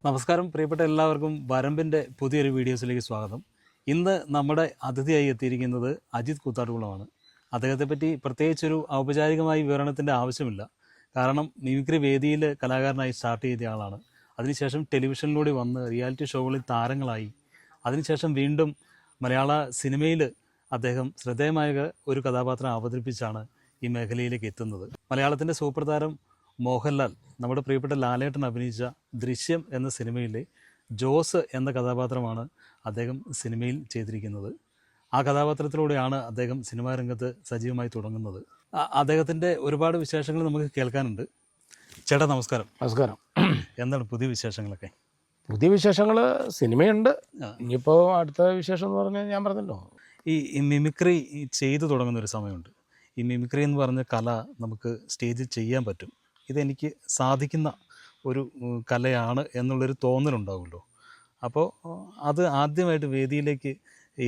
നമസ്കാരം പ്രിയപ്പെട്ട എല്ലാവർക്കും വരമ്പിൻ്റെ പുതിയൊരു വീഡിയോസിലേക്ക് സ്വാഗതം. ഇന്ന് നമ്മുടെ അതിഥിയായി എത്തിയിരിക്കുന്നത് അജിത് കൂത്താട്ടുകുളമാണ്. അദ്ദേഹത്തെ പറ്റി പ്രത്യേകിച്ചൊരു ഔപചാരികമായ വിവരണത്തിൻ്റെ ആവശ്യമില്ല. കാരണം മിമിക്രി വേദിയിൽ കലാകാരനായി സ്റ്റാർട്ട് ചെയ്ത ആളാണ്. അതിനുശേഷം ടെലിവിഷനിലൂടെ വന്ന് റിയാലിറ്റി ഷോകളിൽ താരങ്ങളായി. അതിനുശേഷം വീണ്ടും മലയാള സിനിമയിൽ അദ്ദേഹം ശ്രദ്ധേയമായ ഒരു കഥാപാത്രം അവതരിപ്പിച്ചാണ് ഈ മേഖലയിലേക്ക് എത്തുന്നത്. മലയാളത്തിൻ്റെ സൂപ്പർ താരം മോഹൻലാൽ നമ്മുടെ പ്രിയപ്പെട്ട ലാലേട്ടൻ അഭിനയിച്ച ദൃശ്യം എന്ന സിനിമയിലെ ജോസ് എന്ന കഥാപാത്രമാണ് അദ്ദേഹം സിനിമയിൽ ചെയ്തിരിക്കുന്നത്. ആ കഥാപാത്രത്തിലൂടെയാണ് അദ്ദേഹം സിനിമാ രംഗത്ത് സജീവമായി തുടങ്ങുന്നത്. അദ്ദേഹത്തിൻ്റെ ഒരുപാട് വിശേഷങ്ങൾ നമുക്ക് കേൾക്കാനുണ്ട്. ചേട്ടാ നമസ്കാരം. നമസ്കാരം. എന്താണ് പുതിയ വിശേഷങ്ങളൊക്കെ? പുതിയ വിശേഷങ്ങൾ സിനിമയുണ്ട്. ഇനിയിപ്പോൾ അടുത്ത വിശേഷം എന്ന് പറഞ്ഞാൽ ഞാൻ പറഞ്ഞല്ലോ, ഈ മിമിക്രി ചെയ്തു തുടങ്ങുന്നൊരു സമയമുണ്ട്. ഈ മിമിക്രി എന്ന് പറഞ്ഞ കല നമുക്ക് സ്റ്റേജിൽ ചെയ്യാൻ പറ്റും, ഇതെനിക്ക് സാധിക്കുന്ന ഒരു കലയാണ് എന്നുള്ളൊരു തോന്നലുണ്ടാവുമല്ലോ. അപ്പോൾ അത് ആദ്യമായിട്ട് വേദിയിലേക്ക്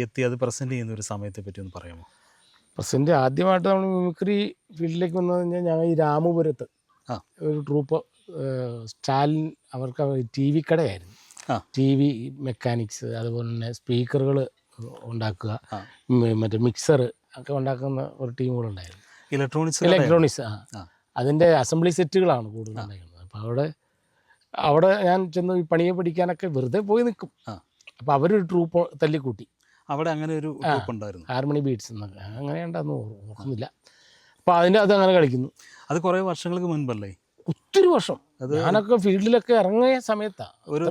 എത്തി അത് പ്രസൻറ്റ് ചെയ്യുന്ന ഒരു സമയത്തെ പറ്റി ഒന്ന് പറയാമോ? പ്രസൻറ്റ് ആദ്യമായിട്ട് നമ്മൾ മിമിക്രി ഫീൽഡിലേക്ക് വന്നു കഴിഞ്ഞാൽ ഞങ്ങൾ ഈ രാമപുരത്ത് ഒരു ട്രൂപ്പ് സ്റ്റാലിൻ, അവർക്ക് ടി വി കടയായിരുന്നു. ടി വി മെക്കാനിക്സ്, അതുപോലെ തന്നെ സ്പീക്കറുകൾ ഉണ്ടാക്കുക, മറ്റേ മിക്സർ ഒക്കെ ഉണ്ടാക്കുന്ന ഒരു ടീമുകളുണ്ടായിരുന്നു. ഇലക്ട്രോണിക്സ് അതിൻ്റെ അസംബ്ലി സെറ്റുകളാണ് കൂടുതൽ ഉണ്ടായിരുന്നത്. അപ്പോൾ അവിടെ ഞാൻ ചെന്ന് ഈ പണിയെ പഠിക്കാനൊക്കെ വെറുതെ പോയി നിൽക്കും. അപ്പോൾ അവരൊരു ട്രൂപ്പ് തല്ലിക്കൂട്ടി. അവിടെ അങ്ങനെ ഒരു ട്രൂപ്പ് ഉണ്ടായിരുന്നു, ഹാർമണി ബീറ്റ്സ് എന്നൊക്കെ, അങ്ങനെ ഉണ്ടെന്ന് ഓർക്കുന്നില്ല. അപ്പോൾ അതിൻ്റെ അത് അങ്ങനെ കളിക്കുന്നു. അത് കുറേ വർഷങ്ങൾക്ക് മുൻപല്ലേ? ഒത്തിരി വർഷം. ഞാനൊക്കെ ഫീൽഡിലൊക്കെ ഇറങ്ങിയ സമയത്താണ്, ഒരു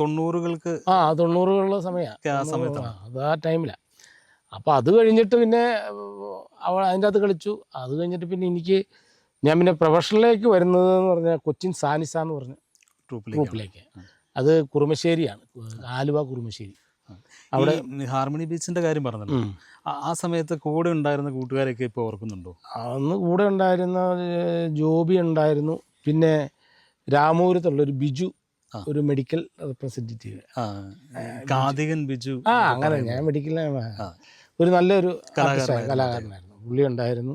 90-കൾക്ക്. 90-കളുടെ സമയമാണ് അത്, ആ ടൈമിലാണ്. അപ്പോൾ അത് കഴിഞ്ഞിട്ട് പിന്നെ അതിൻ്റെ അകത്ത് കളിച്ചു. അത് കഴിഞ്ഞിട്ട് പിന്നെ ഞാൻ പിന്നെ പ്രൊഫഷണലിലേക്ക് വരുന്നത് എന്ന് പറഞ്ഞാൽ കൊച്ചിൻ സാനിസ എന്ന് പറഞ്ഞ ട്രൂപ്പിലേക്ക്. അത് കുറുമശ്ശേരിയാണ്, ആലുവ കുറുമശ്ശേരി. അവിടെ ഹാർമണി ബീച്ചിൻ്റെ കാര്യം പറഞ്ഞല്ലോ, ആ സമയത്ത് കൂടെ ഉണ്ടായിരുന്ന കൂട്ടുകാരൊക്കെ ഇപ്പോൾ ഓർക്കുന്നുണ്ടോ? അന്ന് കൂടെ ഉണ്ടായിരുന്ന ജോബി ഉണ്ടായിരുന്നു, പിന്നെ രാമപുരത്തുള്ളൊരു ബിജു, ഒരു മെഡിക്കൽ റെപ്രസെൻറ്റേറ്റീവ്, കാതികൻ ബിജു. അങ്ങനെ ഞാൻ മെഡിക്കലിന് ഒരു നല്ലൊരു കലാകാരനായിരുന്നു, പുള്ളി ഉണ്ടായിരുന്നു.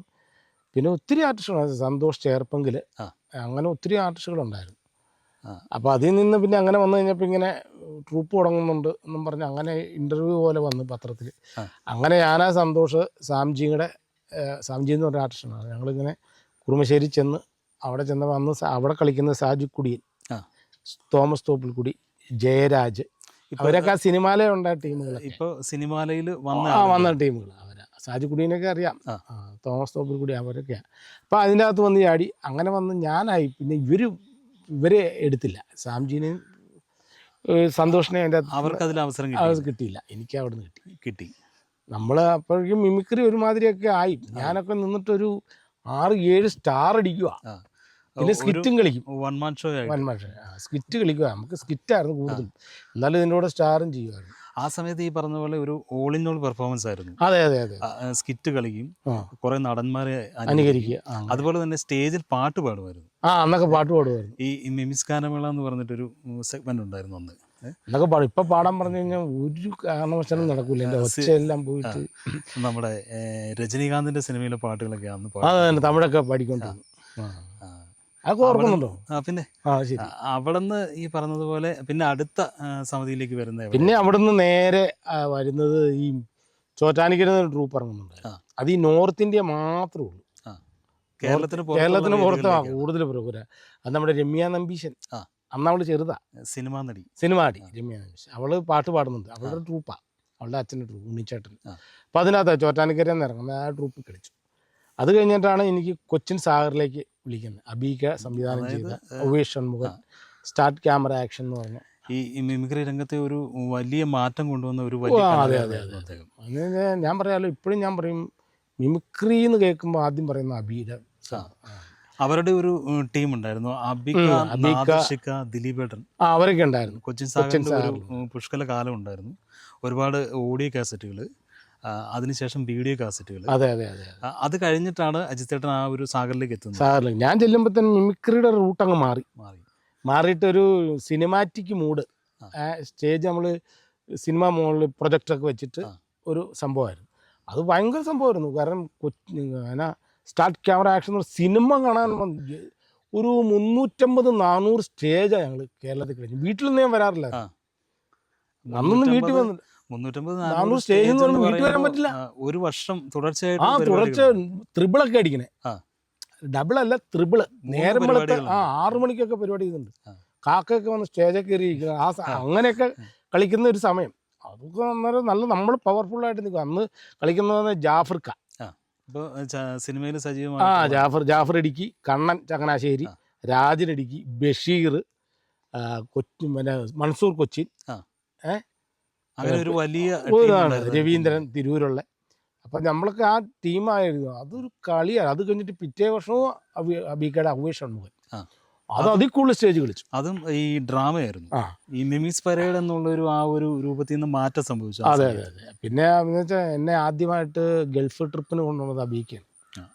പിന്നെ ഒത്തിരി ആർട്ടിസ്റ്റുകളുണ്ടായിരുന്നു, സന്തോഷ് ചേർപ്പെങ്കിൽ, അങ്ങനെ ഒത്തിരി ആർട്ടിസ്റ്റുകളുണ്ടായിരുന്നു. അപ്പോൾ അതിൽ നിന്ന് പിന്നെ അങ്ങനെ വന്നു കഴിഞ്ഞപ്പോൾ ഇങ്ങനെ ട്രൂപ്പ് തുടങ്ങുന്നുണ്ട് എന്നും പറഞ്ഞ് അങ്ങനെ ഇൻ്റർവ്യൂ പോലെ വന്നു പത്രത്തിൽ. അങ്ങനെ ഞാനാ സന്തോഷ്, സാംജി എന്ന് പറഞ്ഞ ആർട്ടിസ്റ്റാണ്. ഞങ്ങളിങ്ങനെ കുറുമശ്ശേരി ചെന്ന് അവിടെ വന്ന് അവിടെ കളിക്കുന്ന സാജു കുടിയൻ, തോമസ് തോപ്പിൽക്കുടി, ജയരാജ്, അവരൊക്കെ ആ സിനിമാലയം ഉണ്ടായ ടീമുകളൊക്കെ. ഇപ്പോൾ സിനിമാലയിൽ വന്ന ടീമുകൾ അവരാ. സാജു കുടീനൊക്കെ അറിയാം, തോമസ് തോപ്പിൽക്കുടി, അവരൊക്കെയാണ്. അപ്പോൾ അതിൻ്റെ അകത്ത് വന്ന് ചാടി. അങ്ങനെ വന്ന് ഞാനായി. പിന്നെ ഇവരെ എടുത്തില്ല, സാംജീനെയും സന്തോഷിനെയും. അതിൻ്റെ അവർക്കതിൽ അവസരം കിട്ടിയില്ല, എനിക്ക് അവിടെ നിന്ന് കിട്ടി. നമ്മൾ അപ്പോഴേക്കും മിമിക്രി ഒരുമാതിരിയൊക്കെ ആയി. ഞാനൊക്കെ നിന്നിട്ടൊരു 6-7 സ്റ്റാർ അടിക്കുക. പിന്നെ സ്കിറ്റും കളിക്കും, വൺ മാൻ ഷോ. സ്കിറ്റ് കളിക്കുക. നമുക്ക് സ്കിറ്റായിരുന്നു കൂടുതൽ, എന്നാലും ഇതിൻ്റെ കൂടെ സ്റ്റാറും ചെയ്യുമായിരുന്നു. ആ സമയത്ത് ഈ പറഞ്ഞ പോലെ ഒരു ഓൾ ഇൻ ഓൾ പെർഫോമൻസ് ആയിരുന്നു. അതെ. സ്കിറ്റ് കളിക്കും, കുറെ നടന്മാരെ അനുകരിക്കുക, അതുപോലെ തന്നെ സ്റ്റേജിൽ പാട്ട് പാടുമായിരുന്നു. അന്നൊക്കെ പാട്ട് പാടുമായിരുന്നു. ഈ മിമിക്സ് ഗാനമേള എന്ന് പറഞ്ഞിട്ടൊരു സെഗ്മെന്റ് ഉണ്ടായിരുന്നു അന്ന്. എന്നൊക്കെ പാടും. ഇപ്പൊ പാടാൻ പറഞ്ഞു കഴിഞ്ഞാൽ ഒരു കാരണവശാലും നടക്കൂല, എൻ്റെ ഒച്ചയെല്ലാം പോയിട്ട്. നമ്മുടെ രജനീകാന്തിന്റെ സിനിമയിലെ പാട്ടുകളൊക്കെ അന്ന് അതെ, തമിഴൊക്കെ പാടിക്കൊണ്ടിരുന്നു. അതൊക്കെ ഓർക്കുന്നുണ്ടോ? പിന്നെ അവിടുന്ന് ഈ പറഞ്ഞതുപോലെ പിന്നെ അടുത്ത സമിതിയിലേക്ക് വരുന്നത്, പിന്നെ അവിടുന്ന് നേരെ വരുന്നത് ഈ ചോറ്റാനിക്കര ട്രൂപ്പ് ഇറങ്ങുന്നുണ്ട്. അത് ഈ നോർത്ത് ഇന്ത്യ മാത്രമേ ഉള്ളൂ. കേരളത്തിന് പുറത്താണ് കൂടുതൽ പ്രോഗ്രാം. അത് നമ്മുടെ രമ്യ നമ്പീശൻ, അന്ന് അവള് ചെറുതാ, സിനിമാ നടി രമ്യ നമ്പീശൻ. അവള് പാട്ട് പാടുന്നുണ്ട്, അവളുടെ ട്രൂപ്പാണ്, അവളുടെ അച്ഛൻ്റെ ട്രൂപ്പ്, ഉണ്ണിച്ചേട്ടൻ. അപ്പം അതിനകത്ത് ചോറ്റാനിക്കരയിൽ നിന്ന് ഇറങ്ങുന്നത്. ആ ട്രൂപ്പ് കളിച്ചു. അത് കഴിഞ്ഞിട്ടാണ് എനിക്ക് കൊച്ചിൻ സാഗറിലേക്ക് വിളിക്കുന്നത്. അബീക സംവിധാനം ചെയ്ത ഒവേഷ് ഷൺമുഖൻ, സ്റ്റാർട്ട് ക്യാമറ ആക്ഷൻ എന്ന് പറഞ്ഞ ഈ മിമിക്രി രംഗത്തെ ഒരു വലിയ മാറ്റം കൊണ്ടുവന്ന ഒരു വലിയ. അതെ. ഞാൻ പറയാമല്ലോ, ഇപ്പോഴും ഞാൻ പറയും, മിമിക്രി എന്ന് കേൾക്കുമ്പോൾ ആദ്യം പറയുന്ന അബീയുടെ. അവരുടെ ഒരു ടീം ഉണ്ടായിരുന്നു, അബിക, ദിലീപേട്ടൻ, അവരൊക്കെ ഉണ്ടായിരുന്നു. കൊച്ചിൻ സാഗറിന്റെ ഒരു പുഷ്കല കാലം ഉണ്ടായിരുന്നു. ഒരുപാട് ഓഡിയോ കാസറ്റുകൾ, അതിനുശേഷം വീഡിയോ കാസറ്റുകൾ. അതെ. അത് കഴിഞ്ഞിട്ടാണ് അജിത്തേട്ടൻ ആ ഒരു സാഗറിലേക്ക് എത്തുന്നത്. ഞാൻ ചെല്ലുമ്പോൾ തന്നെ മിമിക്രിയുടെ റൂട്ട് അങ്ങ് മാറിയിട്ടൊരു സിനിമാറ്റിക് മൂഡ്. സ്റ്റേജ് നമ്മൾ സിനിമ മുകളിൽ പ്രൊജക്ടറൊക്കെ വെച്ചിട്ട് ഒരു സംഭവമായിരുന്നു. അത് ഭയങ്കര സംഭവമായിരുന്നു. കാരണം സ്റ്റാർട്ട് ക്യാമറ ആക്ഷൻ സിനിമ കാണാൻ ഒരു 350-400 സ്റ്റേജാണ് ഞങ്ങൾ കേരളത്തിൽ കഴിഞ്ഞു. വീട്ടിൽ നിന്ന് ഞാൻ വരാറില്ല. അന്നൊന്നും വീട്ടിൽ വന്നില്ല. 350-400 സ്റ്റേജ് എന്ന് പറഞ്ഞാൽ വീട്ടിൽ വരാൻ പറയുമ്പോൾ, പറ്റില്ല. ഒരു വർഷം തുടർച്ചയായിട്ട് തുടർച്ച ത്രിബിളൊക്കെ അടിക്കണേ. ഡബിൾ അല്ല, ത്രിബിള്. നേരം വെളുത്ത് 6 മണിക്കൊക്കെ പരിപാടി ചെയ്യുന്നുണ്ട്. കാക്കയൊക്കെ വന്ന് സ്റ്റേജൊക്കെ കയറി ഇരിക്കുക. അങ്ങനെയൊക്കെ കളിക്കുന്ന ഒരു സമയം. അതൊക്കെ അന്നേരം നല്ല നമ്മൾ പവർഫുള്ളായിട്ട് നിൽക്കും. അന്ന് കളിക്കുന്നത് ജാഫർക്ക, സിനിമയിൽ സജീവമാണ്. ജാഫർ ഇടുക്കി, കണ്ണൻ ചങ്ങനാശ്ശേരി, രാജൻ ഇടുക്കി, ബഷീർ, പിന്നെ മൻസൂർ കൊച്ചിൻ, അങ്ങനെ ഒരു വലിയ രവീന്ദ്രൻ തിരൂരുള്ള. അപ്പം നമ്മളൊക്കെ ആ ടീമായിരുന്നു. അതൊരു കളിയാണ്. അത് കഴിഞ്ഞിട്ട് പിറ്റേ വർഷവും അബീക്കയുടെ അവേഷ് ഷൺമുഖൻ, അത് അതിൽ കൂടുതൽ സ്റ്റേജ് കളിച്ചു. അതും ഈ ഡ്രാമയായിരുന്നു. ഈ മിമിക്സ് പരേഡ് എന്നുള്ളൊരു ആ ഒരു രൂപത്തിൽ നിന്ന് മാറ്റം സംഭവിച്ചു. അതെ. പിന്നെ എന്ന് വെച്ചാൽ എന്നെ ആദ്യമായിട്ട് ഗൾഫ് ട്രിപ്പിന് കൊണ്ടുവന്നത് അബീക്കയാണ്.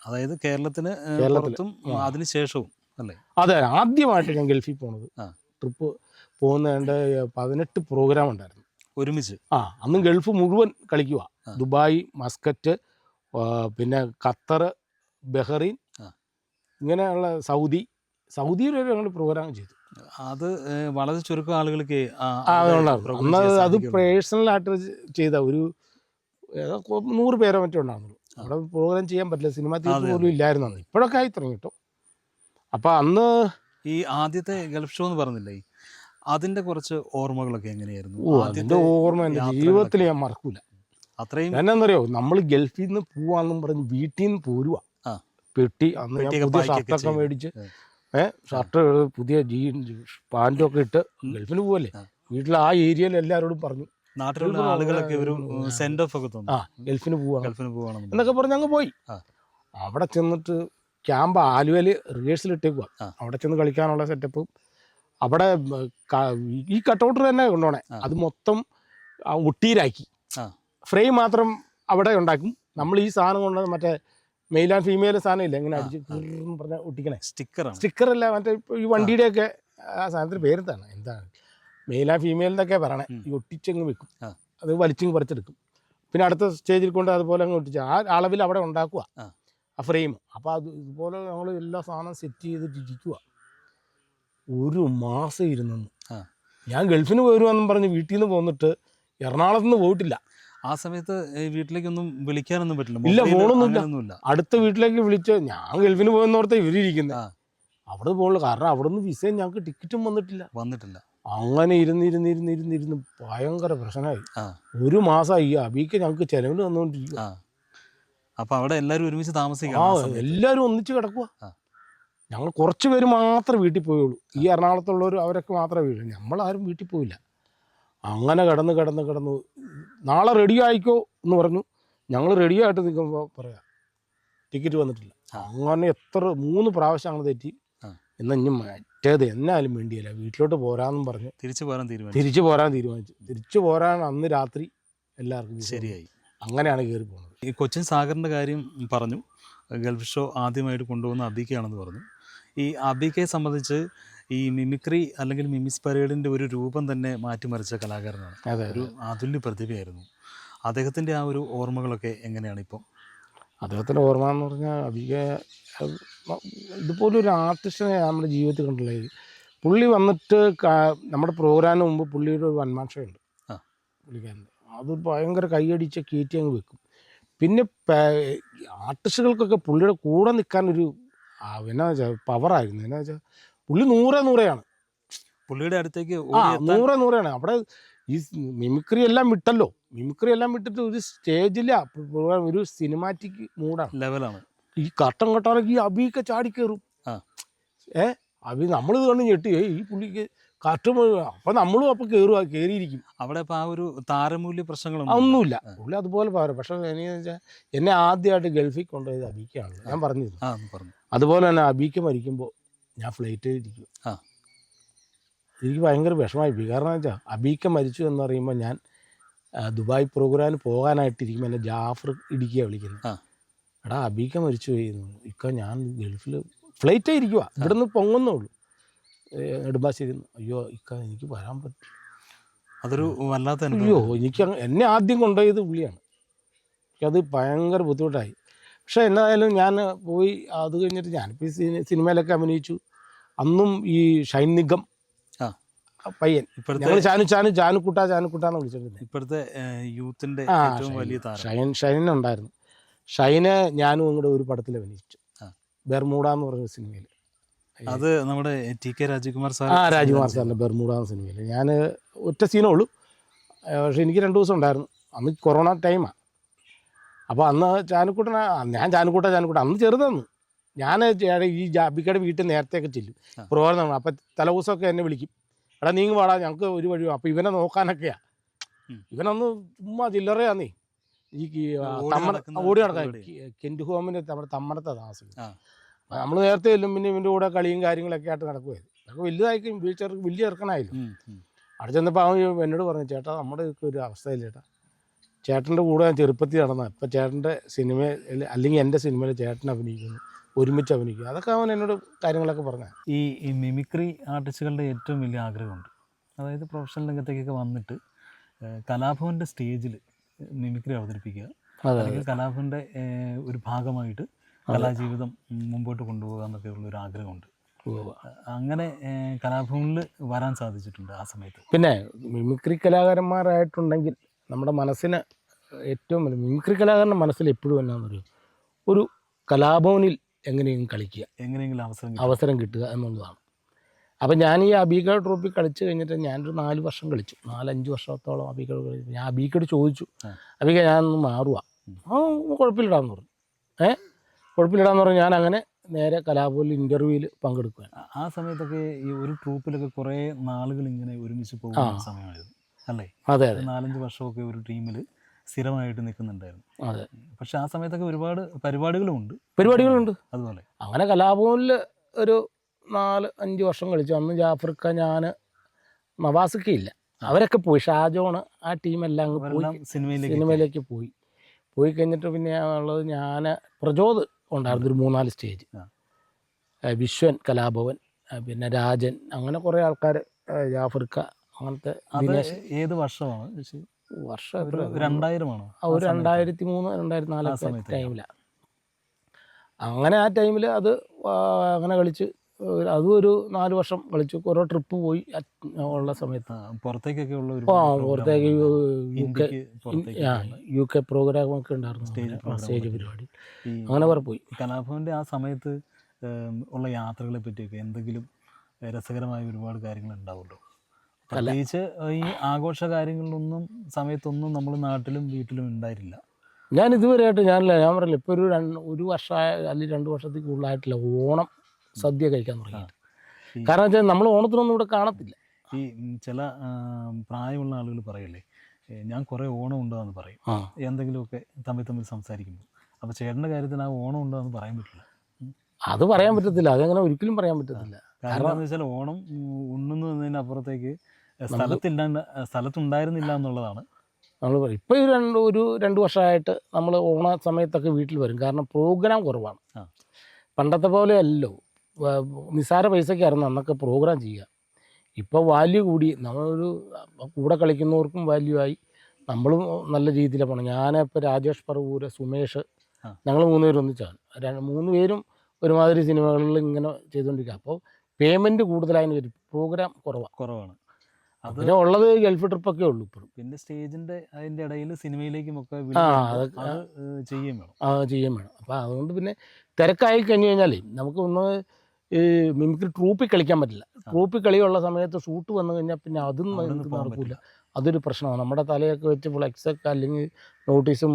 അതായത് കേരളത്തിന് പുറത്തും അതിനുശേഷവും അല്ലേ? അതെ, ആദ്യമായിട്ട് ഞാൻ ഗൾഫിൽ പോണത്. ട്രിപ്പ് പോകുന്നതിൻ്റെ 18 പ്രോഗ്രാം ഉണ്ടായിരുന്നു ഒരുമിച്ച്. അന്നും ഗൾഫ് മുഴുവൻ കളിക്കുക. ദുബായ്, മസ്കറ്റ്, പിന്നെ ഖത്തർ, ബഹ്റൈൻ, ഇങ്ങനെയുള്ള സൗദിയിൽ വരെ ഞങ്ങൾ പ്രോഗ്രാം ചെയ്തു. അത് വളരെ ചുരുക്കം ആളുകൾക്ക് അത് പേഴ്സണലായിട്ട് ചെയ്ത ഒരു 100 പേരോ മറ്റോ ഉണ്ടാകുന്നുള്ളൂ. അവിടെ പ്രോഗ്രാം ചെയ്യാൻ പറ്റില്ല. സിനിമ തിയേറ്റർ പോലും ഇല്ലായിരുന്നു അന്ന്. ഇപ്പോഴൊക്കെ ആയി തുടങ്ങി കേട്ടോ. അപ്പം അന്ന് ഈ ആദ്യത്തെ ഗൾഫ് ഷോ എന്ന് പറഞ്ഞില്ലേ, അതിൻ്റെ കുറച്ച് ഓർമ്മകളൊക്കെ എങ്ങനെയായിരുന്നു? അതിൻ്റെ ഓർമ്മ എൻ്റെ ജീവിതത്തിൽ ഞാൻ മറക്കൂല. അത്രയും എന്നാന്നറിയോ, നമ്മൾ ഗൾഫിൽ നിന്ന് പോവാന്നും പറഞ്ഞ് വീട്ടിൽ നിന്ന് പോരുക. പെട്ടി അന്ന് ഞാൻ പുതിയ ഷർട്ടൊക്കെ മേടിച്ച്, ഷർട്ട് പുതിയ പാൻറ്റൊക്കെ ഇട്ട് ഗൾഫിന് പോവല്ലേ. വീട്ടിൽ ആ ഏരിയയിൽ എല്ലാവരോടും പറഞ്ഞു, നാട്ടിലുള്ള ആളുകളൊക്കെ ഒരു സെൻഡ് ഓഫ് ഒക്കെ തോന്നുന്നു, ഗൾഫിന് പോവാണ് എന്നൊക്കെ പറഞ്ഞ് അങ്ങ് പോയി. അവിടെ ചെന്നിട്ട് ക്യാമ്പ് ആലുവയിൽ റിഹേഴ്സൽ ഇട്ടേക്കുക. അവിടെ ചെന്ന് കളിക്കാനുള്ള സെറ്റപ്പും അവിടെ ഈ കട്ടൗട്ടർ തന്നെ കൊണ്ടുപോണേ. അത് മൊത്തം ഒട്ടീരാക്കി, ഫ്രെയിം മാത്രം അവിടെ ഉണ്ടാക്കും. നമ്മൾ ഈ സാധനം കൊണ്ട് മറ്റേ മെയിൽ ആൻഡ് ഫീമെയിൽ സാധനം ഇല്ല, ഇങ്ങനെ അടിച്ച് പറഞ്ഞാൽ ഒട്ടിക്കണേ. സ്റ്റിക്കറല്ല, മറ്റേ ഈ വണ്ടിയുടെയൊക്കെ ആ സാധനത്തിന് പേരെന്താണ്, എന്താണ്, മെയിൽ ആൻഡ് ഫീമെയിൽ എന്നൊക്കെ പറയണേ. ഈ ഒട്ടിച്ചങ്ങ് വെക്കും, അത് വലിച്ചിങ്ങ് പറിച്ചെടുക്കും. പിന്നെ അടുത്ത സ്റ്റേജിൽ കൊണ്ട് അതുപോലെ അങ്ങ് ഒട്ടിച്ച് ആ അളവിൽ അവിടെ ഉണ്ടാക്കുക ആ ഫ്രെയിം. അപ്പോൾ അത് ഇതുപോലെ ഞങ്ങൾ എല്ലാ സാധനം സെറ്റ് ചെയ്തിട്ട് ഇരിക്കുക. 1 മാസം ഇരുന്നു. ഞാൻ ഗൾഫിന് പോരുവാന്നും പറഞ്ഞ് വീട്ടിൽ നിന്ന് പോന്നിട്ട് എറണാകുളത്ത് നിന്ന് പോയിട്ടില്ല. ആ സമയത്ത് വീട്ടിലേക്കൊന്നും വിളിക്കാനൊന്നും പറ്റില്ല, ഇല്ല, ഫോണൊന്നുമില്ല. അടുത്ത വീട്ടിലേക്ക് വിളിച്ച് ഞാൻ ഗൾഫിന് പോയെന്നോർത്താ ഇവരിയ്ക്കുന്നത്. അവിടെ പോകുള്ളൂ, കാരണം അവിടെ നിന്ന് വിസയും ഞങ്ങൾക്ക് ടിക്കറ്റും വന്നിട്ടില്ല. അങ്ങനെ ഇരുന്ന് ഭയങ്കര പ്രശ്നമായി. 1 മാസമായി. അബീക്ക് ഞങ്ങൾക്ക് ചെലവിന് വന്നുകൊണ്ടിരിക്കുക. അപ്പൊ അവിടെ എല്ലാവരും ഒരുമിച്ച് താമസിക്കാം, എല്ലാവരും ഒന്നിച്ച് കിടക്കുക. ഞങ്ങൾ കുറച്ച് പേര് മാത്രമേ വീട്ടിൽ പോയുള്ളൂ. ഈ എറണാകുളത്തുള്ളവർ അവരൊക്കെ മാത്രമേ വീട്ടിൽ, നമ്മളാരും വീട്ടിൽ പോയില്ല. അങ്ങനെ കിടന്ന് നാളെ റെഡി ആയിക്കോ എന്ന് പറഞ്ഞു. ഞങ്ങൾ റെഡി ആയിട്ട് നിൽക്കുമ്പോൾ പറയാം ടിക്കറ്റ് വന്നിട്ടില്ല. അങ്ങനെ 3 പ്രാവശ്യം ഞങ്ങൾ തെറ്റി. എന്നാൽ ഇനി മറ്റേത് എന്നാലും വേണ്ടിയല്ല, വീട്ടിലോട്ട് പോരാന്നും പറഞ്ഞ് തിരിച്ചു പോരാൻ തീരുമാനിച്ചു. തിരിച്ചു പോരാൻ അന്ന് രാത്രി എല്ലാവർക്കും ശരിയായി. അങ്ങനെയാണ് കയറി പോകുന്നത്. ഈ കൊച്ചിൻ സാഗറിൻ്റെ കാര്യം പറഞ്ഞു, ഗൾഫ് ഷോ ആദ്യമായിട്ട് കൊണ്ടുപോകുന്ന അബീക്കയാണെന്ന് പറഞ്ഞു. ഈ അബീക്കയെ സംബന്ധിച്ച് ഈ മിമിക്രി അല്ലെങ്കിൽ മിമിക്സ് പരേഡിൻ്റെ ഒരു രൂപം തന്നെ മാറ്റിമറിച്ച കലാകാരനാണ്. ഒരു അതുല്യ പ്രതിഭയായിരുന്നു. അദ്ദേഹത്തിൻ്റെ ആ ഒരു ഓർമ്മകളൊക്കെ എങ്ങനെയാണ് ഇപ്പോൾ? അദ്ദേഹത്തിൻ്റെ ഓർമ്മ എന്ന് പറഞ്ഞാൽ അബീക്ക ഇതുപോലൊരു ആർട്ടിസ്റ്റിനെ നമ്മുടെ ജീവിതത്തിൽ കണ്ടുള്ളത്. പുള്ളി വന്നിട്ട് നമ്മുടെ പ്രോഗ്രാമിന് മുമ്പ് പുള്ളിയുടെ ഒരു വൺമാൻ ഷോ ഉണ്ട് പുള്ളിക്കാരൻ്റെ. അത് ഭയങ്കര കൈയടിച്ച് കയറ്റി അങ്ങ് വെക്കും. പിന്നെ ആർട്ടിസ്റ്റുകൾക്കൊക്കെ പുള്ളിയുടെ കൂടെ നിൽക്കാനൊരു എന്നാ വെച്ചാൽ പവറായിരുന്നു. എന്നാ വെച്ചാൽ പുള്ളി 100 പുള്ളിയുടെ അടുത്തേക്ക് 100 അവിടെ ഈ മിമിക്രി എല്ലാം വിട്ടിട്ട് ഒരു സ്റ്റേജിൽ ഒരു സിനിമാറ്റിക് ലെവലാണ്. ഈ കട്ടനൊക്കെ ഈ അബീക്ക ചാടി കയറും. നമ്മളിത് കണ്ട് ഞെട്ടി, ഈ പുള്ളിക്ക് കാറ്റ്. അപ്പം നമ്മളും അപ്പം കയറിയിരിക്കും. അവിടെ ഇപ്പം ആ ഒരു താരമൂല്യ പ്രശ്നങ്ങളൊന്നും ഒന്നുമില്ല. പുള്ളി അതുപോലെ പറയാം. പക്ഷേ എന്നു വെച്ചാൽ എന്നെ ആദ്യമായിട്ട് ഗൾഫിൽ കൊണ്ടുപോയത് അബീക്കയാണ്. ഞാൻ പറഞ്ഞിരുന്നു. അതുപോലെ തന്നെ അബീക്ക മരിക്കുമ്പോൾ ഞാൻ ഫ്ലൈറ്റിൽ ഇരിക്കും. എനിക്ക് ഭയങ്കര വിഷമമായി പോയി. കാരണം എന്ന് വെച്ചാൽ അബീക്ക മരിച്ചു എന്ന് പറയുമ്പോൾ ഞാൻ ദുബായ് പ്രോഗ്രാമിന് പോകാനായിട്ടിരിക്കുമ്പോൾ എന്നെ ജാഫർ ഇടുക്കിയാണ് വിളിക്കുന്നത്. എടാ അബീക്ക മരിച്ചു പോയിരുന്നു ഇക്ക, ഞാൻ ഗൾഫിൽ ഫ്ലൈറ്റേ ഇരിക്കുക, ഇവിടുന്ന് പൊങ്ങുന്നേ ഉള്ളൂ നെടുമ്പാശ്ശേരി. അയ്യോ ഇക്ക എനിക്ക് വരാൻ പറ്റും. അതൊരു വല്ലാത്ത അയ്യോ, എന്നെ ആദ്യം കൊണ്ടുപോയത് പുള്ളിയാണ്. എനിക്കത് ഭയങ്കര ബുദ്ധിമുട്ടായി. പക്ഷേ എന്നായാലും ഞാൻ പോയി. അത് കഴിഞ്ഞിട്ട് ഞാനിപ്പോൾ സിനിമയിലൊക്കെ അഭിനയിച്ചു. അന്നും ഈ ഷൈൻ നിഗം ആ പയ്യൻ, ഇപ്പോഴത്തെ ചാനുക്കുട്ടാന്ന് വിളിച്ചിരുന്നത്. ഇപ്പോഴത്തെ യൂത്തിന്റെ ആ ഏറ്റവും വലിയ താരം ഷൈൻ ഉണ്ടായിരുന്നു. ഷൈന് ഞാനും ഇങ്ങോട്ട് ഒരു പടത്തിൽ അഭിനയിച്ചു, ബെർമൂഡ എന്ന് പറഞ്ഞ സിനിമയിൽ. അത് നമ്മുടെ TK രാജകുമാർ സാർ. രാജകുമാർ സാറിൻ്റെ ബെർമൂഡ എന്ന സിനിമയിൽ ഞാൻ ഒറ്റ സീനേ ഉള്ളൂ. പക്ഷെ എനിക്ക് 2 ദിവസം ഉണ്ടായിരുന്നു. അന്ന് കൊറോണ ടൈമാണ്. അപ്പോൾ അന്ന് ഞാൻ ചാനുക്കൂട്ട അന്ന് ചെറുതന്ന് ഞാൻ ഈ ജാബിക്കയുടെ വീട്ടിൽ നേരത്തെയൊക്കെ ചെല്ലും പ്രോഗ്രാം. അപ്പം തലേദിവസമൊക്കെ എന്നെ വിളിക്കും, എടാ നീങ്ങ് വാടാ ഞങ്ങൾക്ക് ഒരു വഴി. അപ്പോൾ ഇവനെ നോക്കാനൊക്കെയാണ്. ഇവനൊന്ന് ചുമ്മാ ചില്ലറയാന്നേ ഈ ഓടി നടക്കാൻ. കെൻറ്റ് ഹോമിൻ്റെ നമ്മുടെ തമ്മനത്തെ താമസിക്കും. നമ്മൾ നേരത്തെ ചെല്ലും, പിന്നെ ഇവൻ്റെ കൂടെ കളിയും കാര്യങ്ങളൊക്കെ ആയിട്ട് നടക്കുമായിരുന്നു. അതൊക്കെ വലുതായിരിക്കും, വലിയ ചെറുക്കനായിരുന്നു. അവിടെ ചെന്നപ്പോൾ അവൻ എന്നോട് പറഞ്ഞു, ചേട്ടാ നമ്മുടെ ഒരു അവസ്ഥയില്ല ചേട്ടാ, ചേട്ടൻ്റെ കൂടെ ഞാൻ ചെറുപ്പത്തിൽ നടന്ന ഇപ്പം ചേട്ടൻ്റെ സിനിമയിൽ അല്ലെങ്കിൽ എൻ്റെ സിനിമയിൽ ചേട്ടൻ അഭിനയിക്കുന്നു, ഒരുമിച്ച് അഭിനയിക്കുന്നു. അതൊക്കെ അവൻ എന്നോട് കാര്യങ്ങളൊക്കെ പറഞ്ഞു. ഈ മിമിക്രി ആർട്ടിസ്റ്റുകളുടെ ഏറ്റവും വലിയ ആഗ്രഹമുണ്ട്, അതായത് പ്രൊഫഷണൽ രംഗത്തേക്കൊക്കെ വന്നിട്ട് കലാഭവൻ്റെ സ്റ്റേജിൽ മിമിക്രി അവതരിപ്പിക്കുക, അല്ലെങ്കിൽ കലാഭവൻ്റെ ഒരു ഭാഗമായിട്ട് കലാജീവിതം മുമ്പോട്ട് കൊണ്ടുപോകുക എന്നൊക്കെ ഉള്ളൊരു ആഗ്രഹമുണ്ട്. അങ്ങനെ കലാഭവനിൽ വരാൻ സാധിച്ചിട്ടുണ്ട് ആ സമയത്ത്. പിന്നെ മിമിക്രി കലാകാരന്മാരായിട്ടുണ്ടെങ്കിൽ നമ്മുടെ മനസ്സിന് ഏറ്റവും വലിയ മിമിക്രി കലാകാരൻ്റെ മനസ്സിൽ എപ്പോഴും എന്നാന്നറിയോ, ഒരു കലാഭവനിൽ എങ്ങനെയെങ്കിലും കളിക്കുക, എങ്ങനെയെങ്കിലും അവസരം കിട്ടുക എന്നുള്ളതാണ്. അപ്പം ഞാൻ ഈ അബീഗഡ് ട്രോഫി കളിച്ച് കഴിഞ്ഞിട്ട് ഞാനൊരു 4 വർഷം കളിച്ചു, 4-5 വർഷത്തോളം അബീഗഡ് കളിച്ചു. ഞാൻ അബീഗഡ് ചോദിച്ചു, അബീഗ ഞാനൊന്ന് മാറുക, കുഴപ്പമില്ലാന്ന് പറഞ്ഞു. കുഴപ്പമില്ലാന്ന് പറഞ്ഞു. ഞാൻ അങ്ങനെ നേരെ കലാഭവനിൽ ഇൻ്റർവ്യൂവിൽ പങ്കെടുക്കുകയാണ്. ആ സമയത്തൊക്കെ ഈ ഒരു ട്രൂപ്പിലൊക്കെ കുറേ നാളുകൾ ഇങ്ങനെ ഒരുമിച്ച് പോകുന്ന സമയമായിരുന്നു അല്ലേ? അതെ, 4-5 വർഷമൊക്കെ ഒരു ടീമിൽ സ്ഥിരമായിട്ട് നിൽക്കുന്നുണ്ടായിരുന്നു. അതെ. പക്ഷെ ആ സമയത്തൊക്കെ ഒരുപാട് പരിപാടികളുണ്ട്. അതുപോലെ അങ്ങനെ കലാഭവനിൽ ഒരു 4-5 വർഷം കളിച്ചു. അന്ന് ജാഫർക്ക, ഞാൻ, നവാസിക്ക ഇല്ല, അവരൊക്കെ പോയി. ഷാജോണ് ആ ടീമെല്ലാം അങ്ങ് പോയി, സിനിമയിലേക്ക് പോയി കഴിഞ്ഞിട്ട് പിന്നെ ഉള്ളത് ഞാൻ, പ്രചോദ് ഉണ്ടായിരുന്നു ഒരു 3-4 സ്റ്റേജ്, വിശ്വൻ കലാഭവൻ, പിന്നെ രാജൻ, അങ്ങനെ കുറേ ആൾക്കാർ, ജാഫർക്ക, അങ്ങനത്തെ. ഏത് വർഷമാണ്? വർഷം 2000 ആണോ? ഒരു 2003-2004 ടൈമിലാണ്. അങ്ങനെ ആ ടൈമിൽ അത് അങ്ങനെ കളിച്ച് അതും ഒരു 4 വർഷം കളിച്ചു. ഓരോ ട്രിപ്പ് പോയി ഉള്ള സമയത്ത് പുറത്തേക്കൊക്കെ ഉള്ള പുറത്തേക്ക് UK പ്രോഗ്രാമൊക്കെ ഉണ്ടായിരുന്നു, സ്റ്റേജ് പരിപാടി, അങ്ങനെ കുറെ പോയി. കലാഭവൻ്റെ ആ സമയത്ത് ഉള്ള യാത്രകളെ പറ്റിയൊക്കെ എന്തെങ്കിലും രസകരമായ ഒരുപാട് കാര്യങ്ങൾ ഉണ്ടാവുമല്ലോ? പ്രത്യേകിച്ച് ഈ ആഘോഷ കാര്യങ്ങളിലൊന്നും സമയത്തൊന്നും നമ്മൾ നാട്ടിലും വീട്ടിലും ഉണ്ടായിട്ടില്ല. ഞാൻ ഇതുവരെയായിട്ട് ഞാൻ പറഞ്ഞില്ല, ഇപ്പോൾ ഒരു വർഷമായ അല്ലെങ്കിൽ 2 വർഷത്തിൽ കൂടുതലായിട്ടില്ല ഓണം സദ്യ കഴിക്കാൻ തുടങ്ങിയിട്ട്. കാരണം വെച്ചാൽ നമ്മൾ ഓണത്തിനൊന്നും ഇവിടെ കാണത്തില്ല. ഈ ചില പ്രായമുള്ള ആളുകൾ പറയല്ലേ, ഞാൻ കുറേ ഓണം ഉണ്ടോയെന്ന് പറയും എന്തെങ്കിലുമൊക്കെ തമ്മിൽ സംസാരിക്കുമ്പോൾ. അപ്പോൾ ചേട്ടൻ്റെ കാര്യത്തിൽ ആ ഓണം ഉണ്ടോയെന്ന് പറയാൻ പറ്റില്ല. അത് പറയാൻ പറ്റത്തില്ല, അതങ്ങനെ ഒരിക്കലും പറയാൻ പറ്റത്തില്ല. കാരണം എന്ന് വെച്ചാൽ ഓണം ഉണ്ണുന്നു എന്നതിനപ്പുറത്തേക്ക് സ്ഥലത്തുണ്ടായിരുന്നില്ല എന്നുള്ളതാണ് നമ്മൾ പറയും. ഇപ്പോൾ ഒരു 2 വർഷമായിട്ട് നമ്മൾ ഓണ സമയത്തൊക്കെ വീട്ടിൽ വരും, കാരണം പ്രോഗ്രാം കുറവാണ്. പണ്ടത്തെ പോലെ അല്ലല്ലോ, നിസ്സാര പൈസയ്ക്കായിരുന്നു അന്നൊക്കെ പ്രോഗ്രാം ചെയ്യുക. ഇപ്പോൾ വാല്യൂ കൂടി, നമ്മളൊരു കൂടെ കളിക്കുന്നവർക്കും വാല്യൂ ആയി, നമ്മളും നല്ല രീതിയിലാണ് പോകണം. ഞാനിപ്പോൾ രാജേഷ് പറവൂര്, സുമേഷ്, ഞങ്ങൾ 3 പേരും ഒന്നിച്ചാണ്. 3 പേരും ഒരുമാതിരി സിനിമകളിൽ ഇങ്ങനെ ചെയ്തുകൊണ്ടിരിക്കുക. അപ്പോൾ പേയ്മെൻറ്റ് കൂടുതലായി വരും, പ്രോഗ്രാം കുറവാണ്. അതിന് ഉള്ളത് ഗൾഫ് ട്രിപ്പൊക്കെ ഉള്ളൂ ഇപ്പോഴും. പിന്നെ സ്റ്റേജിൻ്റെ അതിൻ്റെ ഇടയിൽ സിനിമയിലേക്കുമൊക്കെ ചെയ്യും വേണം. അപ്പോൾ അതുകൊണ്ട് പിന്നെ തിരക്കായി കഴിഞ്ഞ് കഴിഞ്ഞാലേ നമുക്ക് ഒന്ന് ഈ മിമിക്രി ട്രൂപ്പിൽ കളിക്കാൻ പറ്റില്ല. ട്രൂപ്പിൽ കളിയുള്ള സമയത്ത് ഷൂട്ട് വന്നു കഴിഞ്ഞാൽ പിന്നെ അതും നടക്കില്ല. അതൊരു പ്രശ്നമാണ്. നമ്മുടെ തലയൊക്കെ വെച്ച് ഫ്ലെക്സൊക്കെ അല്ലെങ്കിൽ നോട്ടീസും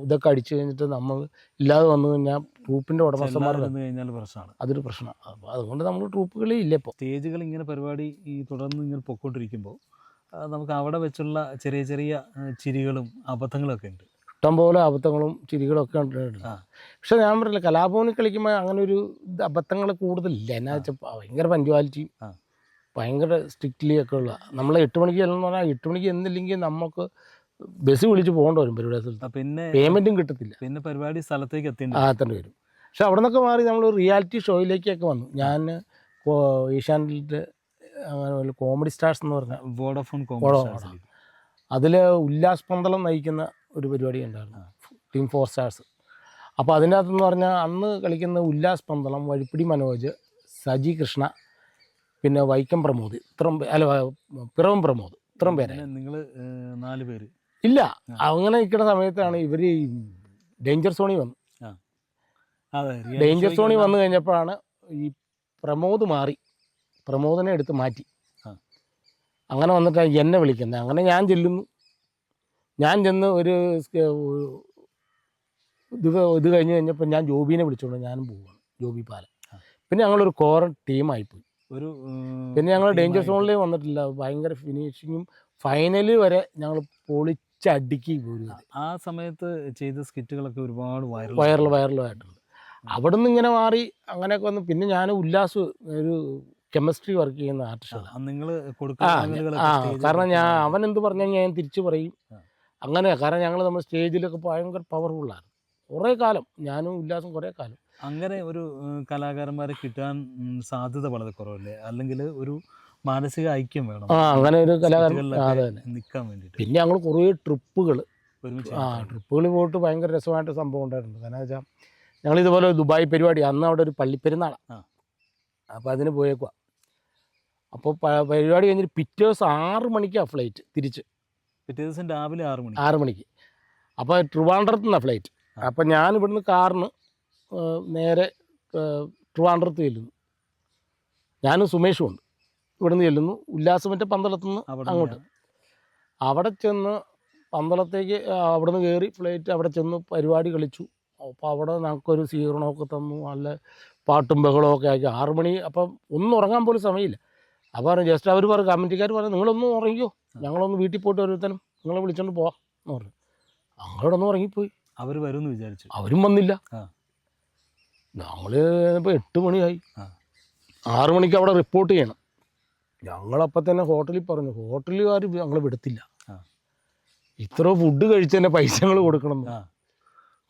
ഇതൊക്കെ അടിച്ചു കഴിഞ്ഞിട്ട് നമ്മൾ ഇല്ലാതെ വന്നു കഴിഞ്ഞാൽ ട്രൂപ്പിൻ്റെ ഉടമസ്ഥന്മാർ പ്രശ്നമാണ്, അതൊരു പ്രശ്നമാണ്. അപ്പോൾ അതുകൊണ്ട് നമ്മൾ ട്രൂപ്പുകളിൽ ഇല്ല. ഇപ്പോൾ സ്റ്റേജുകൾ ഇങ്ങനെ പരിപാടി തുടർന്ന് ഇങ്ങനെ പൊയ്ക്കൊണ്ടിരിക്കുമ്പോൾ നമുക്ക് അവിടെ വെച്ചുള്ള ചെറിയ ചെറിയ ചിരികളും അബദ്ധങ്ങളൊക്കെ ഉണ്ട്. ഇഷ്ടംപോലെ അബദ്ധങ്ങളും ചിരികളൊക്കെ ഉണ്ട്. പക്ഷെ ഞാൻ പറഞ്ഞില്ല, കലാഭവനിൽ കളിക്കുമ്പോൾ അങ്ങനെ ഒരു അബദ്ധങ്ങൾ കൂടുതലില്ല. എന്നാ വെച്ചാൽ ഭയങ്കര പഞ്ച്വാലിറ്റിയും ഭയങ്കര സ്ട്രിക്റ്റ്ലി ഒക്കെ ഉള്ള. നമ്മൾ 8 മണിക്ക് ചെല്ലെന്ന് പറഞ്ഞാൽ 8 മണിക്ക് എന്നില്ലെങ്കിൽ നമുക്ക് ബസ് വിളിച്ച് പോകേണ്ടി വരും പരിപാടി സ്ഥലത്ത്. പിന്നെ പേയ്മെൻറ്റും കിട്ടത്തില്ല. പിന്നെ പരിപാടി സ്ഥലത്തേക്ക് എത്തേണ്ടി വരും. പക്ഷെ അവിടെ നിന്നൊക്കെ മാറി നമ്മൾ റിയാലിറ്റി ഷോയിലേക്കൊക്കെ വന്നു. ഞാൻ ഏഷ്യാനെറ്റിൽ അങ്ങനെ കോമഡി സ്റ്റാർസ് എന്ന് പറഞ്ഞാൽ വോഡഫോൺ അതിൽ ഉല്ലാസ് പന്തളം നയിക്കുന്ന ഒരു പരിപാടി ഉണ്ടായിരുന്നു, ടീം 4 സ്റ്റാർസ്. അപ്പോൾ അതിൻ്റെ അകത്തെന്ന് പറഞ്ഞാൽ അന്ന് കളിക്കുന്ന ഉല്ലാസ് പന്തളം, വഴിപ്പിടി മനോജ്, സജി കൃഷ്ണ, പിന്നെ വൈക്കം പ്രമോദ്, പിറവം പ്രമോദ്, ഇത്രയും പേരെ. നിങ്ങൾ 4 പേര് ഇല്ല, അങ്ങനെ നിൽക്കുന്ന സമയത്താണ് ഇവർ ഡേഞ്ചർ സോണിൽ വന്നു. അതെ, ഡേഞ്ചർ സോണിൽ വന്നു കഴിഞ്ഞപ്പോഴാണ് ഈ പ്രമോദ് മാറി, പ്രമോദിനെ എടുത്ത് മാറ്റി. അങ്ങനെ വന്നിട്ടാണ് എന്നെ വിളിക്കുന്നത്. അങ്ങനെ ഞാൻ ചെല്ലുന്നു. ഞാൻ ചെന്ന് ഒരു ഇത് കഴിഞ്ഞ് കഴിഞ്ഞപ്പോൾ ഞാൻ ജോബിനെ വിളിച്ചോണ്ട് ഞാനും പോവുകയാണ്, ജോബി പാലം. പിന്നെ ഞങ്ങളൊരു കോർ ടീമായിപ്പോയി. പിന്നെ ഞങ്ങൾ ഡേഞ്ചർ സോണിലേ വന്നിട്ടില്ല. ഭയങ്കര ഫിനിഷിങ്ങും ഫൈനൽ വരെ ഞങ്ങൾ പൊളിച്ചടുക്കി പോരുക. ആ സമയത്ത് ചെയ്ത സ്കിറ്റുകളൊക്കെ ഒരുപാട് വൈറലായിട്ടുണ്ട്. അവിടെ നിന്ന് ഇങ്ങനെ മാറി അങ്ങനെയൊക്കെ വന്നു. പിന്നെ ഞാൻ ഉല്ലാസ് ഒരു കെമിസ്ട്രി വർക്ക് ചെയ്യുന്ന ആർട്ടിസ്റ്റാണ്. കാരണം അവൻ എന്ത് പറഞ്ഞാൽ ഞാൻ തിരിച്ചു പറയും. അങ്ങനെ കാരണം നമ്മൾ സ്റ്റേജിലൊക്കെ ഭയങ്കര പവർഫുള്ളാണ്. കുറേ കാലം ഞാനും ഉല്ലാസും കുറേ കാലം. അങ്ങനെ ഒരു കലാകാരന്മാരെ കിട്ടാൻ സാധ്യത വളരെ കുറവല്ലേ? അല്ലെങ്കിൽ ഒരു മാനസിക ഐക്യം വേണം അങ്ങനെ ഒരു കലാകാരൻ നിൽക്കാൻ വേണ്ടിയിട്ട്. പിന്നെ ഞങ്ങൾ കുറേ ട്രിപ്പുകൾ പോയിട്ട് ഭയങ്കര രസമായിട്ട് സംഭവം ഉണ്ടായിട്ടുണ്ട്. കാരണം വെച്ചാൽ ഞങ്ങൾ ഇതുപോലെ ദുബായ് പരിപാടി, അന്ന് അവിടെ ഒരു പള്ളിപ്പെരുന്നാളാണ്. അപ്പോൾ അതിന് പോയേക്കുക. അപ്പോൾ പരിപാടി കഴിഞ്ഞിട്ട് പിറ്റേ ദിവസം 6 മണിക്കാണ് ഫ്ലൈറ്റ് തിരിച്ച്. പിറ്റേ ദിവസം രാവിലെ 6 മണിക്ക്. അപ്പോൾ ട്രിവാൻഡ്രത്ത് നിന്നാണ് ഫ്ലൈറ്റ്. അപ്പം ഞാൻ ഇവിടുന്ന് കാറിന് നേരെ ട്രിവാൻഡ്രത്ത് ചെല്ലുന്നു. ഞാനും സുമേഷും ഉണ്ട്. ഇവിടുന്ന് ചെല്ലുന്നു. ഉല്ലാസം മറ്റേ പന്തളത്തുനിന്ന് അങ്ങോട്ട്. അവിടെ ചെന്ന് പന്തളത്തേക്ക് അവിടുന്ന് കയറി ഫ്ലൈറ്റ് അവിടെ ചെന്ന് പരിപാടി കളിച്ചു. അപ്പോൾ അവിടെ ഞങ്ങൾക്കൊരു സ്വീകരണമൊക്കെ തന്നു. നല്ല പാട്ടും ബഹളമൊക്കെ ആക്കി. 6 മണി. അപ്പം ഒന്നും ഉറങ്ങാൻ പോലും സമയമില്ല. അപ്പോൾ ജസ്റ്റ് അവർ പറഞ്ഞു, കമ്മിറ്റിക്കാർ പറഞ്ഞു, നിങ്ങളൊന്നും ഉറങ്ങിയോ, ഞങ്ങളൊന്ന് വീട്ടിൽ പോയിട്ട് ഒരുത്തനും നിങ്ങളെ വിളിച്ചോണ്ട് പോവാം എന്ന് പറഞ്ഞു. അങ്ങോട്ടൊന്നും ഉറങ്ങിപ്പോയി. അവർ വരുമെന്ന് വിചാരിച്ചു. അവരും വന്നില്ല. ഞങ്ങൾ ഇപ്പോൾ 8 മണിയായി. 6 മണിക്ക് അവിടെ റിപ്പോർട്ട് ചെയ്യണം. ഞങ്ങളപ്പം തന്നെ ഹോട്ടലിൽ പറഞ്ഞു. ഹോട്ടലുകാർ ഞങ്ങൾ വിടത്തില്ല. ഇത്ര ഫുഡ് കഴിച്ചതിൻ്റെ പൈസ ഞങ്ങൾ കൊടുക്കണം.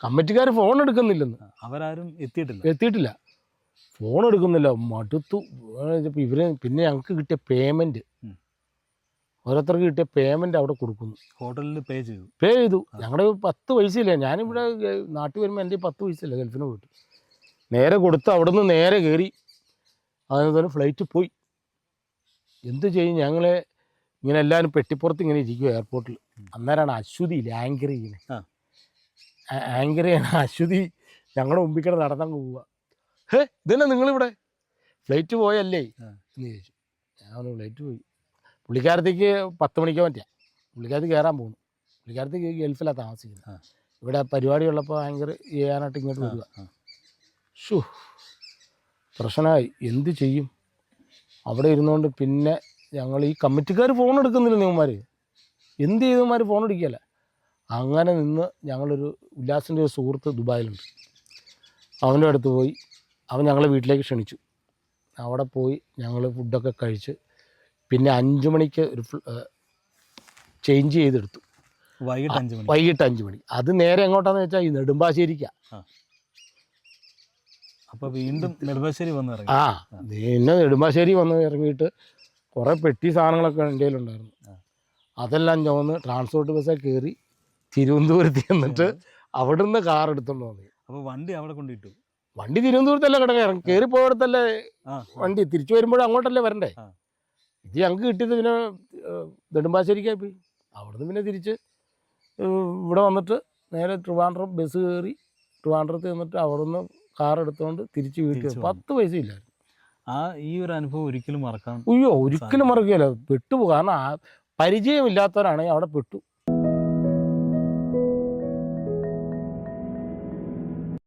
കമ്മിറ്റിക്കാർ ഫോൺ എടുക്കുന്നില്ലെന്ന്. അവരാരും എത്തിയിട്ടില്ല. ഫോൺ എടുക്കുന്നില്ല. മടുത്തു. ഇവർ പിന്നെ ഞങ്ങൾക്ക് കിട്ടിയ പേയ്മെൻറ്റ്, ഓരോരുത്തർക്ക് കിട്ടിയ പേയ്മെൻറ്റ് അവിടെ കൊടുക്കുന്നു. ഹോട്ടലിൽ പേ ചെയ്തു. ഞങ്ങളുടെ 10 പൈസയില്ല. ഞാനിവിടെ നാട്ടിൽ വരുമ്പോൾ എൻ്റെ 10 പൈസയില്ല. ഗൾഫിന് പോയിട്ട് നേരെ കൊടുത്ത് അവിടെ നിന്ന് നേരെ കയറി അതുപോലെ ഫ്ലൈറ്റ് പോയി. എന്ത് ചെയ്യും? ഞങ്ങളെ ഇങ്ങനെ എല്ലാവരും പെട്ടിപ്പുറത്ത് ഇങ്ങനെ ഇരിക്കും എയർപോർട്ടിൽ. അന്നേരമാണ് അശ്വതി ആങ്കർ ചെയ്യുന്നത്. ആങ്കർ ചെയ്യണ അശ്വതി ഞങ്ങളുടെ മുമ്പിൽ കൂടെ നടന്നങ്ങ് പോവുക. ഇതന്നെ നിങ്ങളിവിടെ ഫ്ലൈറ്റ് പോയല്ലേ എന്ന് ചോദിച്ചു. ഞാൻ ഫ്ലൈറ്റ് പോയി. പുള്ളിക്കാരത്തേക്ക് 10 മണിക്കോ പറ്റിയാൽ പുള്ളിക്കാരത്ത് കയറാൻ പോകുന്നു. പുള്ളിക്കാരത്ത് ഗൾഫിലാണ് താമസിക്കുന്നത്. ഇവിടെ പരിപാടിയുള്ളപ്പോൾ ആങ്കർ ചെയ്യാനായിട്ട് ഇങ്ങോട്ട് വരിക. പ്രശ്നമായി. എന്ത് ചെയ്യും? അവിടെ ഇരുന്നുകൊണ്ട് പിന്നെ ഞങ്ങൾ ഈ കമ്മിറ്റിക്കാർ ഫോൺ എടുക്കുന്നില്ല. നിങ്ങന്മാർ എന്ത് ചെയ്തവന്മാർ ഫോൺ എടുക്കുകയല്ല. അങ്ങനെ നിന്ന് ഞങ്ങളൊരു ഉല്ലാസിൻ്റെ ഒരു സുഹൃത്ത് ദുബായിലുണ്ട്. അവൻ്റെ അടുത്ത് പോയി. അവൻ ഞങ്ങളെ വീട്ടിലേക്ക് ക്ഷണിച്ചു. അവിടെ പോയി ഞങ്ങൾ ഫുഡൊക്കെ കഴിച്ച് പിന്നെ 5 മണിക്ക് ഒരു ചേഞ്ച് ചെയ്തെടുത്തു. വൈകിട്ട് 5 മണി. അത് നേരെ എങ്ങോട്ടാന്ന് വെച്ചാൽ ഈ നെടുമ്പാശ്ശേരിക്കാണ്. അപ്പോൾ വീണ്ടും നെടുമ്പാശ്ശേരി വന്ന് ഇറങ്ങി. പിന്നെ നെടുമ്പാശ്ശേരി വന്ന് ഇറങ്ങിയിട്ട് കുറേ പെട്ടി സാധനങ്ങളൊക്കെ എൻ്റെ കയ്യിലുണ്ടായിരുന്നു. അതെല്ലാം ചുവന്ന് ട്രാൻസ്പോർട്ട് ബസ്സിൽ കയറി തിരുവനന്തപുരത്ത് ചെന്നിട്ട് അവിടെ നിന്ന് കാർ എടുത്തുകൊണ്ട് വന്നു. അപ്പോൾ വണ്ടി അവിടെ കൊണ്ടിട്ടു. വണ്ടി തിരുവനന്തപുരത്തല്ലേ കിടക്കാം. കയറി പോയിടത്തല്ലേ വണ്ടി. തിരിച്ചു വരുമ്പോഴും അങ്ങോട്ടല്ലേ വരണ്ടേ. ഇത് ഞങ്ങൾക്ക് കിട്ടിയത് പിന്നെ നെടുമ്പാശ്ശേരിക്കായി പോയി. അവിടുന്ന് പിന്നെ തിരിച്ച് ഇവിടെ വന്നിട്ട് നേരെ ട്രിവാൻഡ്രം ബസ് കയറി ട്രിവാൻഡ്രത്ത് ചെന്നിട്ട് അവിടെ നിന്ന് കാർ എടുത്തുകൊണ്ട് തിരിച്ച് വീട്ടിൽ 10 പൈസ ഇല്ലായിരുന്നു. ഈ ഒരു അനുഭവം ഒരിക്കലും മറക്കാൻ ഒരിക്കലും മറക്കുകയില്ല. പെട്ടുപോകും. കാരണം പരിചയമില്ലാത്തവരാണെങ്കിൽ അവിടെ പെട്ടു.